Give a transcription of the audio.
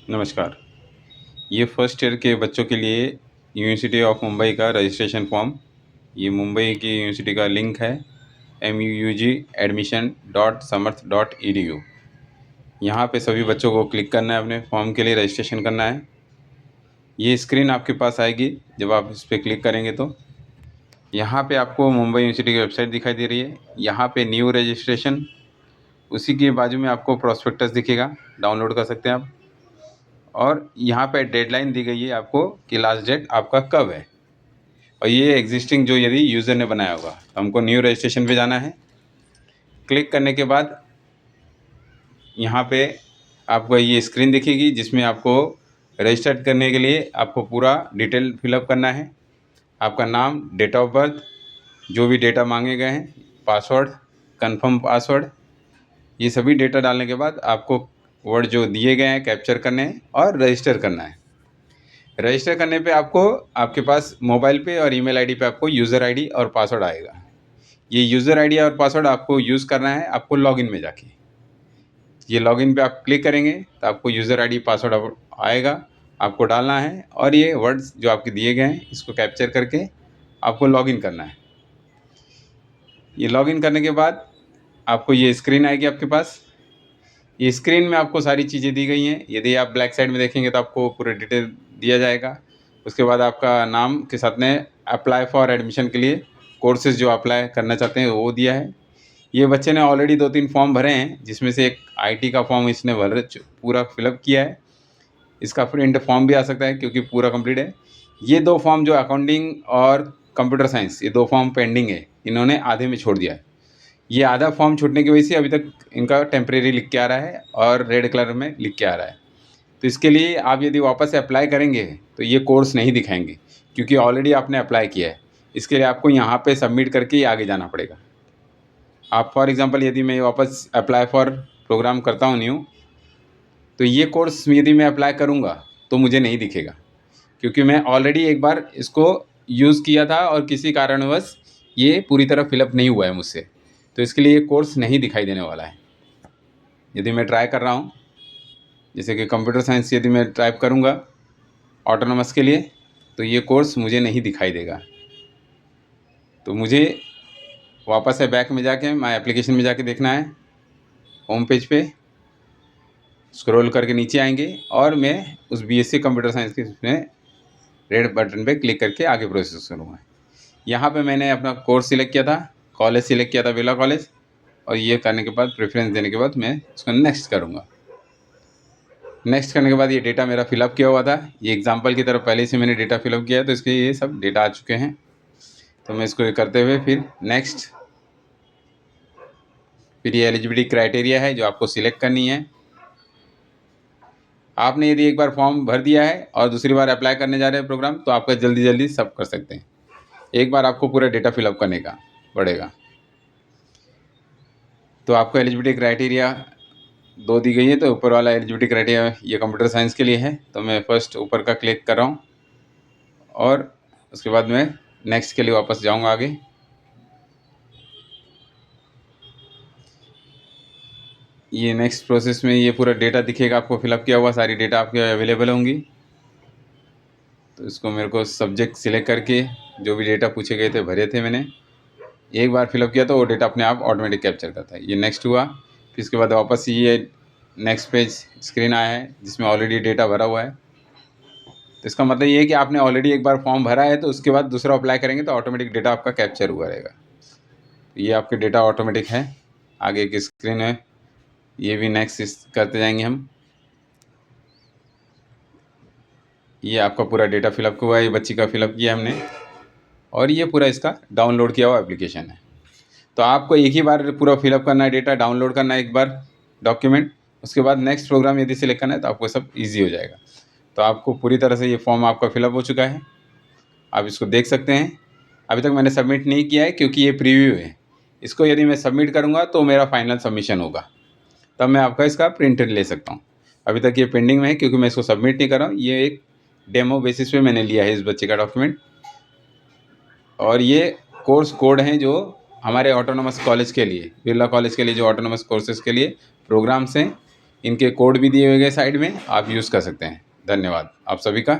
नमस्कार। ये first year के बच्चों के लिए यूनिवर्सिटी ऑफ मुंबई का रजिस्ट्रेशन फॉर्म, ये मुंबई की यूनिवर्सिटी का लिंक है muu.admission.samarth.edu। यहाँ पे सभी बच्चों को क्लिक करना है, अपने फॉर्म के लिए रजिस्ट्रेशन करना है। ये स्क्रीन आपके पास आएगी जब आप इस पर क्लिक करेंगे तो यहाँ पे आपको मुंबई यूनिवर्सिटी की वेबसाइट दिखाई दे रही है। यहाँ पे न्यू रजिस्ट्रेशन, उसी के बाजू में आपको प्रॉस्पेक्टस दिखेगा, डाउनलोड कर सकते हैं आप। और यहाँ पे डेडलाइन दी गई है आपको कि लास्ट डेट आपका कब है। और ये एग्जिस्टिंग जो यदि यूज़र ने बनाया होगा, तो हमको न्यू रजिस्ट्रेशन पे जाना है। क्लिक करने के बाद यहाँ पे आपको ये स्क्रीन दिखेगी जिसमें आपको रजिस्टर करने के लिए आपको पूरा डिटेल फिलअप करना है। आपका नाम, डेट ऑफ बर्थ, जो भी डेटा मांगे गए हैं, पासवर्ड, कंफर्म पासवर्ड, ये सभी डेटा डालने के बाद आपको वर्ड जो दिए गए हैं कैप्चर करने हैं और रजिस्टर करना है। रजिस्टर करने पे आपको आपके पास मोबाइल पे और ईमेल आईडी पे आपको यूज़र आईडी और पासवर्ड आएगा। ये यूज़र आईडी और पासवर्ड आपको यूज़ करना है आपको लॉगिन में जाके। ये लॉगिन पे आप क्लिक करेंगे तो आपको यूज़र आईडी पासवर्ड आएगा, आपको डालना है और ये वर्ड्स जो आपके दिए गए हैं इसको कैप्चर करके आपको लॉगिन करना है। ये लॉगिन करने के बाद आपको ये स्क्रीन आएगी आपके पास। ये स्क्रीन में आपको सारी चीज़ें दी गई हैं। यदि आप ब्लैक साइड में देखेंगे तो आपको पूरा डिटेल दिया जाएगा। उसके बाद आपका नाम के साथ में अप्लाई फॉर एडमिशन के लिए कोर्सेज़ जो अप्लाई करना चाहते हैं वो दिया है। ये बच्चे ने ऑलरेडी 2-3 फॉर्म भरे हैं, जिसमें से एक आईटी का फॉर्म इसने पूरा फिलअप किया है। इसका प्रिंट फॉर्म भी आ सकता है क्योंकि पूरा कंप्लीट है। ये 2 फॉर्म जो अकाउंटिंग और कंप्यूटर साइंस, ये 2 फॉर्म पेंडिंग है, इन्होंने आधे में छोड़ दिया है। ये आधा फॉर्म छूटने की वजह से अभी तक इनका टेम्परेरी लिख के आ रहा है और रेड कलर में लिख के आ रहा है। तो इसके लिए आप यदि वापस से अप्लाई करेंगे तो ये कोर्स नहीं दिखाएंगे क्योंकि ऑलरेडी आपने अप्लाई किया है। इसके लिए आपको यहाँ पे सबमिट करके ही आगे जाना पड़ेगा। आप फॉर एग्ज़ाम्पल यदि मैं वापस अप्लाई फॉर प्रोग्राम करता हूँ न्यू, तो ये कोर्स यदि मैं अप्लाई करूँगा तो मुझे नहीं दिखेगा क्योंकि मैं ऑलरेडी एक बार इसको यूज़ किया था और किसी कारणवश ये पूरी तरह फिलअप नहीं हुआ है मुझसे, तो इसके लिए ये कोर्स नहीं दिखाई देने वाला है। यदि मैं ट्राई कर रहा हूँ, जैसे कि कंप्यूटर साइंस यदि मैं टाइप करूँगा ऑटोनॉमस के लिए, तो ये कोर्स मुझे नहीं दिखाई देगा। तो मुझे वापस से बैक में जाके माय एप्लीकेशन में जाके देखना है। होम पेज पे स्क्रॉल करके नीचे आएंगे और मैं उस बीएससी कंप्यूटर साइंस के उसमें रेड बटन पे क्लिक करके आगे प्रोसेस करूँगा। यहाँ पे मैंने अपना कोर्स सिलेक्ट किया था, कॉलेज सिलेक्ट किया था बिरला कॉलेज, और ये करने के बाद प्रेफरेंस देने के बाद मैं इसको नेक्स्ट करूँगा। नेक्स्ट करने के बाद ये डेटा मेरा फिलअप किया हुआ था, ये एग्जांपल की तरफ पहले से मैंने डेटा फिलअप किया है, तो इसके ये सब डेटा आ चुके हैं। तो मैं इसको करते हुए फिर नेक्स्ट, फिर ये एलिजिबिलिटी क्राइटेरिया है जो आपको सिलेक्ट करनी है। आपने यदि एक बार फॉर्म भर दिया है और दूसरी बार अप्लाई करने जा रहे हैं प्रोग्राम, तो आपका जल्दी जल्दी सब कर सकते हैं। एक बार आपको पूरा डेटा फिलअप करने का पड़ेगा। तो आपको एलिजिबिलिटी क्राइटेरिया 2 दी गई है, तो ऊपर वाला एलिजिबिलिटी क्राइटेरिया ये कंप्यूटर साइंस के लिए है, तो मैं फर्स्ट ऊपर का क्लिक कर रहा हूँ और उसके बाद मैं नेक्स्ट के लिए वापस जाऊँगा आगे। ये नेक्स्ट प्रोसेस में ये पूरा डेटा दिखेगा आपको फिलअप किया हुआ, सारी डेटा आपके अवेलेबल होंगी। तो इसको मेरे को सब्जेक्ट सिलेक्ट करके जो भी डेटा पूछे गए थे भरे थे मैंने, एक बार फिलअप किया तो वो डेटा अपने आप ऑटोमेटिक कैप्चर करता है। ये नेक्स्ट हुआ, फिर इसके बाद वापस ये नेक्स्ट पेज स्क्रीन आया है जिसमें ऑलरेडी डेटा भरा हुआ है। तो इसका मतलब ये है कि आपने ऑलरेडी एक बार फॉर्म भरा है, तो उसके बाद दूसरा अप्लाई करेंगे तो ऑटोमेटिक डेटा आपका कैप्चर हुआ रहेगा। तो ये आपके डेटा ऑटोमेटिक है। आगे एक स्क्रीन है, ये भी नेक्स्ट करते जाएंगे हम। ये आपका पूरा डेटा फिलअप हुआ है, ये बच्ची का फिलअप किया हमने, और ये पूरा इसका डाउनलोड किया हुआ एप्लीकेशन है। तो आपको एक ही बार पूरा फिलअप करना है, डेटा डाउनलोड करना है एक बार डॉक्यूमेंट, उसके बाद नेक्स्ट प्रोग्राम यदि सिलेक्ट करना है तो आपको सब ईजी हो जाएगा। तो आपको पूरी तरह से ये फॉर्म आपका फिलअप हो चुका है, आप इसको देख सकते हैं। अभी तक मैंने सबमिट नहीं किया है क्योंकि ये प्रीव्यू है। इसको यदि मैं सबमिट करूँगा तो मेरा फाइनल सबमिशन होगा, तब मैं आपका इसका प्रिंट ले सकता हूँ। अभी तक ये पेंडिंग में है क्योंकि मैं इसको सबमिट नहीं कर रहा हूँ। ये एक डेमो बेसिस पे मैंने लिया है इस बच्चे का डॉक्यूमेंट, और ये कोर्स कोड हैं जो हमारे ऑटोनॉमस कॉलेज के लिए, बिरला कॉलेज के लिए जो ऑटोनॉमस कोर्सेज़ के लिए प्रोग्राम्स हैं, इनके कोड भी दिए हुए गए साइड में, आप यूज़ कर सकते हैं। धन्यवाद आप सभी का।